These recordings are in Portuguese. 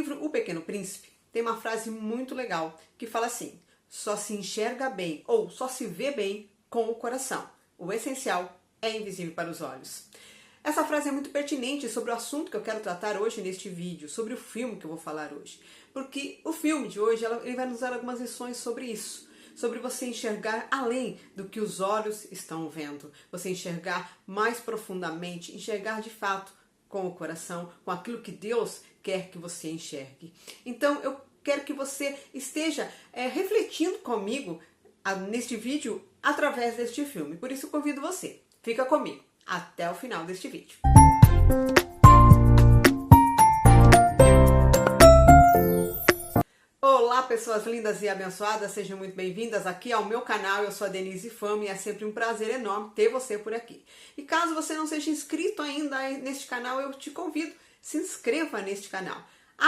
livro O Pequeno Príncipe tem uma frase muito legal que fala assim: só se enxerga bem ou só se vê bem com o coração. O essencial é invisível para os olhos. Essa frase é muito pertinente sobre o assunto que eu quero tratar hoje neste vídeo, sobre o filme que eu vou falar hoje. Porque o filme de hoje ele vai nos dar algumas lições sobre isso. Sobre você enxergar além do que os olhos estão vendo. Você enxergar mais profundamente, enxergar de fato com o coração, com aquilo que Deus quer que você enxergue. Então eu quero que você esteja refletindo comigo neste vídeo através deste filme. Por isso eu convido você, fica comigo até o final deste vídeo. Olá pessoas lindas e abençoadas, sejam muito bem-vindas aqui ao meu canal. Eu sou a Denise Fama e é sempre um prazer enorme ter você por aqui. E caso você não seja inscrito ainda neste canal, eu te convido, se inscreva neste canal.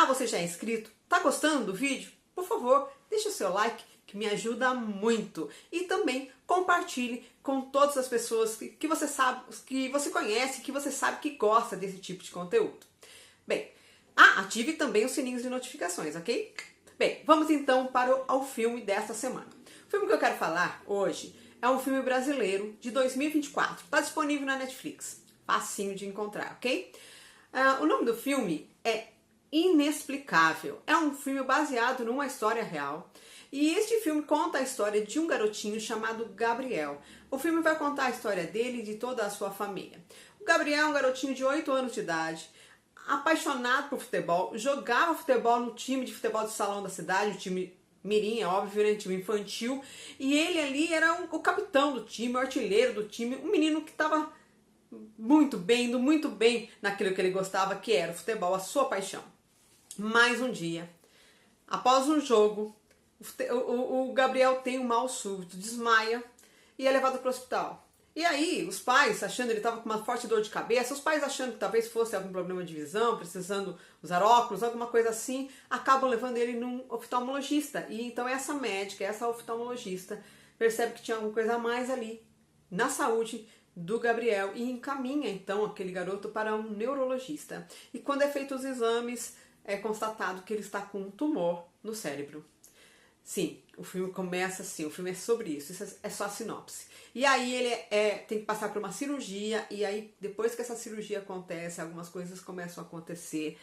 Você já é inscrito? Tá gostando do vídeo? Por favor, deixa o seu like, que me ajuda muito. E também compartilhe com todas as pessoas que você sabe, que você conhece, que você sabe que gosta desse tipo de conteúdo. Bem, ative também os sininhos de notificações, ok? Bem, vamos então para o filme desta semana. O filme que eu quero falar hoje é um filme brasileiro de 2024. Está disponível na Netflix. Facinho de encontrar, ok? O nome do filme é Inexplicável. É um filme baseado numa história real. E este filme conta a história de um garotinho chamado Gabriel. O filme vai contar a história dele e de toda a sua família. O Gabriel é um garotinho de 8 anos de idade, apaixonado por futebol, jogava futebol no time de futebol de salão da cidade, o time mirim, é óbvio, né, time infantil, e ele ali era o capitão do time, o artilheiro do time, um menino que estava muito bem, indo muito bem naquilo que ele gostava, que era o futebol, a sua paixão. Mais um dia, após um jogo, o Gabriel tem um mal súbito, desmaia e é levado para o hospital. E aí, os pais, achando que ele estava com uma forte dor de cabeça, os pais achando que talvez fosse algum problema de visão, precisando usar óculos, alguma coisa assim, acabam levando ele num oftalmologista. E então essa médica, essa oftalmologista, percebe que tinha alguma coisa a mais ali na saúde do Gabriel e encaminha então aquele garoto para um neurologista. E quando é feito os exames, é constatado que ele está com um tumor no cérebro. Sim, o filme começa assim, o filme é sobre isso é só a sinopse. E aí ele tem que passar por uma cirurgia, e aí depois que essa cirurgia acontece, algumas coisas começam a acontecer.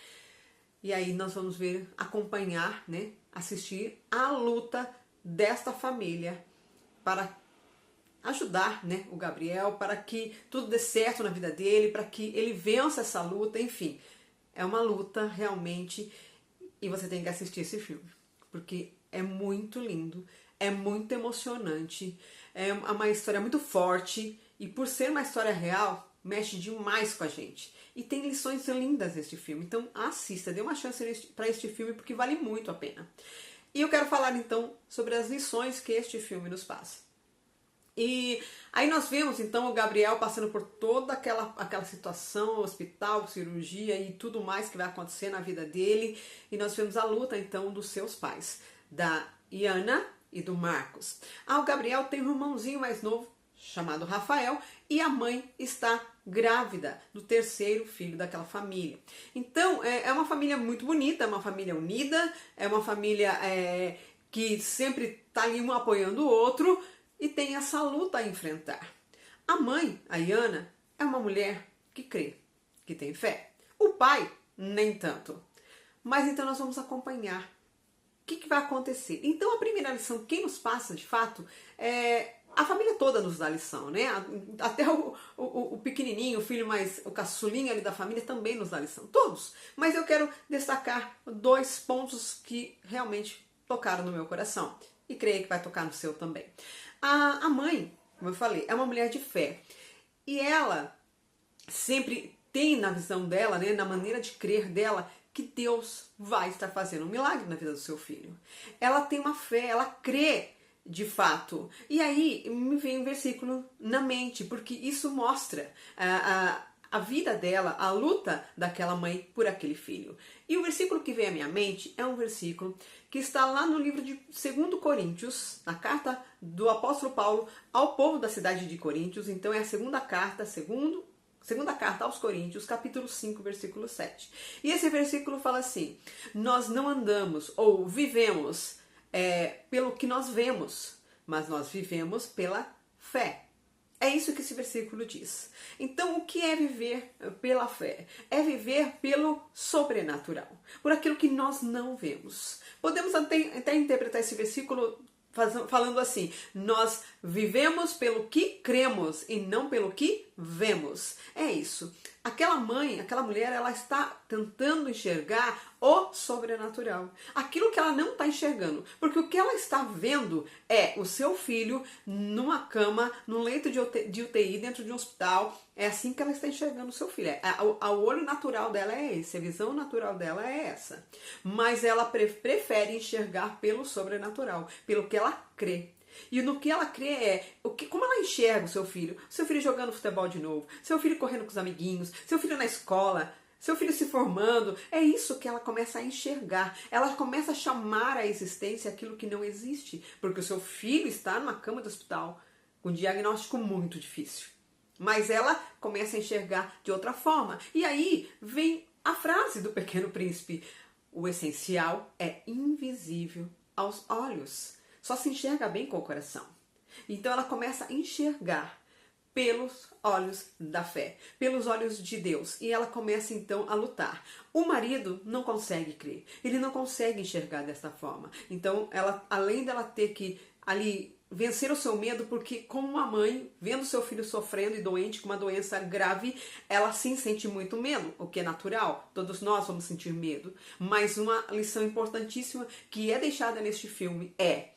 E aí nós vamos acompanhar, né, assistir a luta desta família para ajudar, né, o Gabriel, para que tudo dê certo na vida dele, para que ele vença essa luta, enfim. É uma luta realmente, e você tem que assistir esse filme, porque é muito lindo, é muito emocionante, é uma história muito forte e por ser uma história real, mexe demais com a gente. E tem lições lindas neste filme, então assista, dê uma chance para este filme porque vale muito a pena. E eu quero falar então sobre as lições que este filme nos passa. E aí nós vemos então o Gabriel passando por toda aquela situação, hospital, cirurgia e tudo mais que vai acontecer na vida dele. E nós vemos a luta então dos seus pais, da Iana e do Marcos. O Gabriel tem um irmãozinho mais novo chamado Rafael e a mãe está grávida do terceiro filho daquela família. Então é uma família muito bonita, é uma família unida, é uma família que sempre está ali um apoiando o outro e tem essa luta a enfrentar. A mãe, a Iana, é uma mulher que crê, que tem fé. O pai, nem tanto. Mas então nós vamos acompanhar o que vai acontecer. Então a primeira lição, quem nos passa de fato, a família toda nos dá lição, né? Até o pequenininho, o filho o caçulinha ali da família também nos dá lição. Todos. Mas eu quero destacar 2 pontos que realmente tocaram no meu coração. E creio que vai tocar no seu também. A mãe, como eu falei, é uma mulher de fé. E ela sempre tem na visão dela, né, na maneira de crer dela, que Deus vai estar fazendo um milagre na vida do seu filho. Ela tem uma fé, ela crê de fato. E aí me vem um versículo na mente, porque isso mostra a vida dela, a luta daquela mãe por aquele filho. E o versículo que vem à minha mente é um versículo que está lá no livro de 2 Coríntios, na carta do apóstolo Paulo ao povo da cidade de Coríntios. Então é a segunda carta, Segunda carta aos Coríntios, capítulo 5, versículo 7. E esse versículo fala assim: nós não andamos ou vivemos pelo que nós vemos, mas nós vivemos pela fé. É isso que esse versículo diz. Então, o que é viver pela fé? É viver pelo sobrenatural, por aquilo que nós não vemos. Podemos até interpretar esse versículo falando assim: nós vivemos pelo que cremos e não pelo que vemos. É isso. Aquela mãe, aquela mulher, ela está tentando enxergar o sobrenatural. Aquilo que ela não está enxergando. Porque o que ela está vendo é o seu filho numa cama, num leito de UTI, dentro de um hospital. É assim que ela está enxergando o seu filho. O olho natural dela é esse, a visão natural dela é essa. Mas ela prefere enxergar pelo sobrenatural, pelo que ela crê. E no que ela crê como ela enxerga o seu filho jogando futebol de novo, seu filho correndo com os amiguinhos, seu filho na escola, seu filho se formando. É isso que ela começa a enxergar. Ela começa a chamar à existência aquilo que não existe, porque o seu filho está numa cama de hospital com um diagnóstico muito difícil. Mas ela começa a enxergar de outra forma. E aí vem a frase do Pequeno Príncipe: o essencial é invisível aos olhos. Só se enxerga bem com o coração. Então ela começa a enxergar pelos olhos da fé, pelos olhos de Deus. E ela começa então a lutar. O marido não consegue crer, ele não consegue enxergar dessa forma. Então ela, além dela ter que ali vencer o seu medo, porque como uma mãe, vendo seu filho sofrendo e doente com uma doença grave, ela sim sente muito medo, o que é natural, todos nós vamos sentir medo. Mas uma lição importantíssima que é deixada neste filme é: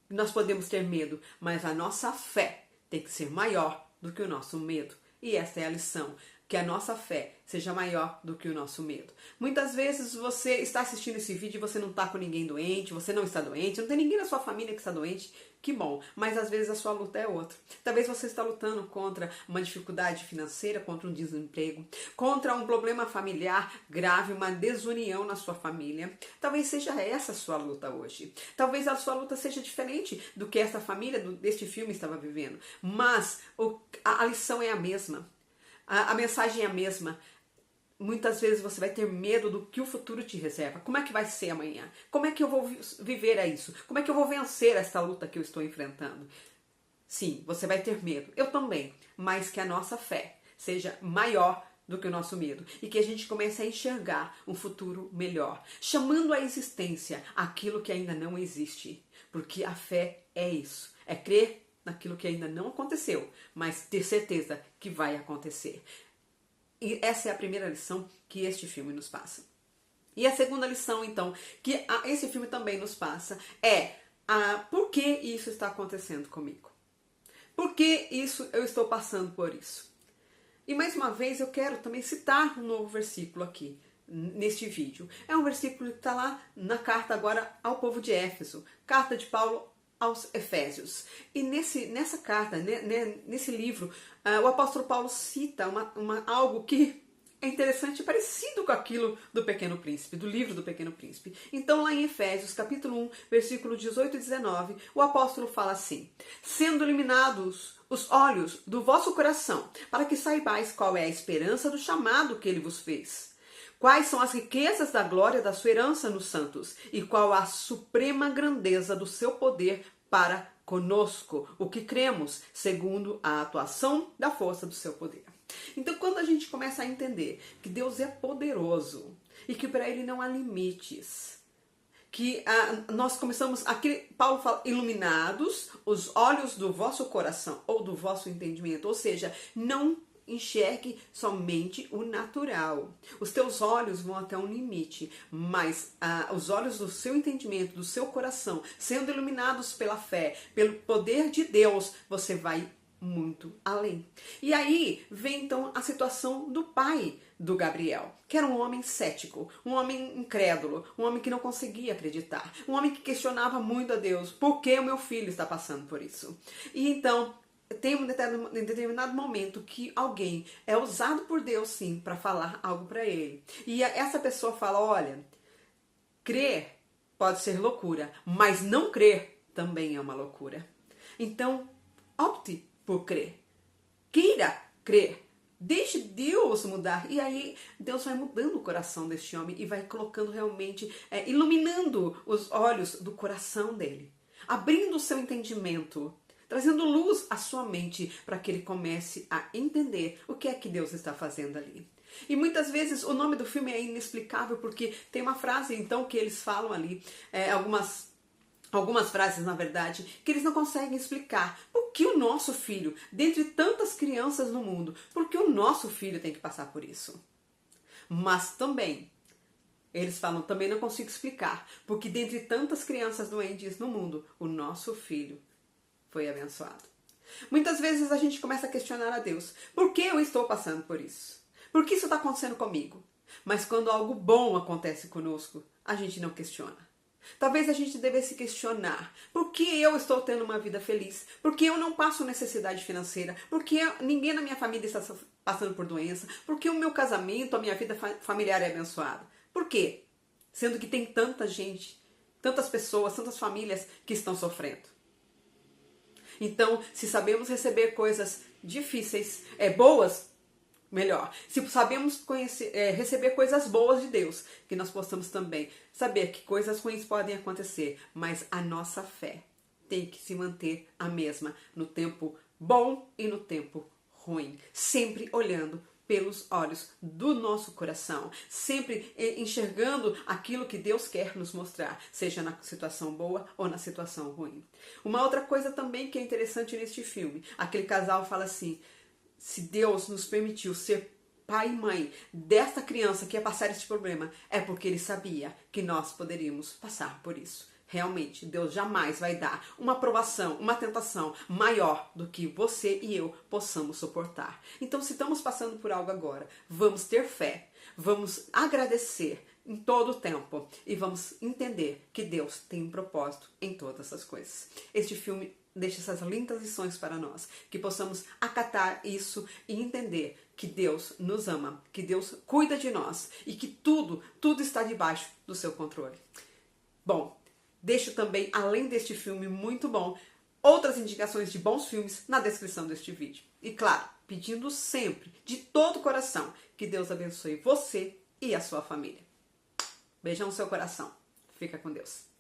nós podemos ter medo, mas a nossa fé tem que ser maior do que o nosso medo. E essa é a lição, que a nossa fé seja maior do que o nosso medo. Muitas vezes você está assistindo esse vídeo e você não está com ninguém doente, você não está doente, não tem ninguém na sua família que está doente, que bom, mas às vezes a sua luta é outra. Talvez você está lutando contra uma dificuldade financeira, contra um desemprego, contra um problema familiar grave, uma desunião na sua família. Talvez seja essa a sua luta hoje. Talvez a sua luta seja diferente do que essa família deste filme estava vivendo, mas a lição é a mesma. A mensagem é a mesma. Muitas vezes você vai ter medo do que o futuro te reserva. Como é que vai ser amanhã? Como é que eu vou viver a isso? Como é que eu vou vencer essa luta que eu estou enfrentando? Sim, você vai ter medo. Eu também. Mas que a nossa fé seja maior do que o nosso medo. E que a gente comece a enxergar um futuro melhor. Chamando à existência aquilo que ainda não existe. Porque a fé é isso. É crer naquilo que ainda não aconteceu, mas ter certeza que vai acontecer. E essa é a primeira lição que este filme nos passa. E a segunda lição, então, que esse filme também nos passa é por que isso está acontecendo comigo? Por que eu estou passando por isso? E mais uma vez eu quero também citar um novo versículo aqui neste vídeo. É um versículo que está lá na carta agora ao povo de Éfeso, carta de Paulo aos Efésios. E nessa carta, nesse livro, o apóstolo Paulo cita algo que é interessante, parecido com aquilo do Pequeno Príncipe, do livro do Pequeno Príncipe. Então, lá em Efésios, capítulo 1, versículo 18 e 19, o apóstolo fala assim: sendo iluminados os olhos do vosso coração, para que saibais qual é a esperança do chamado que ele vos fez. Quais são as riquezas da glória da sua herança nos santos? E qual a suprema grandeza do seu poder para conosco, o que cremos, segundo a atuação da força do seu poder. Então, quando a gente começa a entender que Deus é poderoso e que para Ele não há limites, que nós começamos, aqui Paulo fala, iluminados os olhos do vosso coração ou do vosso entendimento, ou seja, não enxergue somente o natural. Os teus olhos vão até um limite, mas os olhos do seu entendimento, do seu coração, sendo iluminados pela fé, pelo poder de Deus, você vai muito além. E aí vem então a situação do pai do Gabriel, que era um homem cético, um homem incrédulo, um homem que não conseguia acreditar, um homem que questionava muito a Deus: por que o meu filho está passando por isso? E então tem um determinado momento que alguém é usado por Deus, sim, para falar algo para ele. E essa pessoa fala: olha, crer pode ser loucura, mas não crer também é uma loucura. Então, opte por crer. Queira crer. Deixe Deus mudar. E aí Deus vai mudando o coração deste homem e vai colocando realmente, iluminando os olhos do coração dele. Abrindo o seu entendimento. Trazendo luz à sua mente para que ele comece a entender o que é que Deus está fazendo ali. E muitas vezes o nome do filme é inexplicável porque tem uma frase então que eles falam ali, algumas frases na verdade, que eles não conseguem explicar. Por que o nosso filho, dentre tantas crianças no mundo, por que o nosso filho tem que passar por isso? Mas também, eles falam, também não consigo explicar, porque dentre tantas crianças doentes no mundo, o nosso filho foi abençoado. Muitas vezes a gente começa a questionar a Deus. Por que eu estou passando por isso? Por que isso está acontecendo comigo? Mas quando algo bom acontece conosco, a gente não questiona. Talvez a gente devesse questionar. Por que eu estou tendo uma vida feliz? Por que eu não passo necessidade financeira? Por que ninguém na minha família está passando por doença? Por que o meu casamento, a minha vida familiar é abençoada? Por quê? Sendo que tem tanta gente, tantas pessoas, tantas famílias que estão sofrendo. Então, se sabemos receber coisas difíceis, boas, melhor. Se sabemos receber coisas boas de Deus, que nós possamos também saber que coisas ruins podem acontecer, mas a nossa fé tem que se manter a mesma no tempo bom e no tempo ruim. Sempre olhando pelos olhos do nosso coração, sempre enxergando aquilo que Deus quer nos mostrar, seja na situação boa ou na situação ruim. Uma outra coisa também que é interessante neste filme, aquele casal fala assim, se Deus nos permitiu ser pai e mãe desta criança que ia passar esse problema, é porque Ele sabia que nós poderíamos passar por isso. Realmente, Deus jamais vai dar uma provação, uma tentação maior do que você e eu possamos suportar. Então, se estamos passando por algo agora, vamos ter fé, vamos agradecer em todo o tempo e vamos entender que Deus tem um propósito em todas as coisas. Este filme deixa essas lindas lições para nós, que possamos acatar isso e entender que Deus nos ama, que Deus cuida de nós e que tudo está debaixo do seu controle. Bom, deixo também, além deste filme muito bom, outras indicações de bons filmes na descrição deste vídeo. E claro, pedindo sempre, de todo o coração, que Deus abençoe você e a sua família. Beijão no seu coração. Fica com Deus.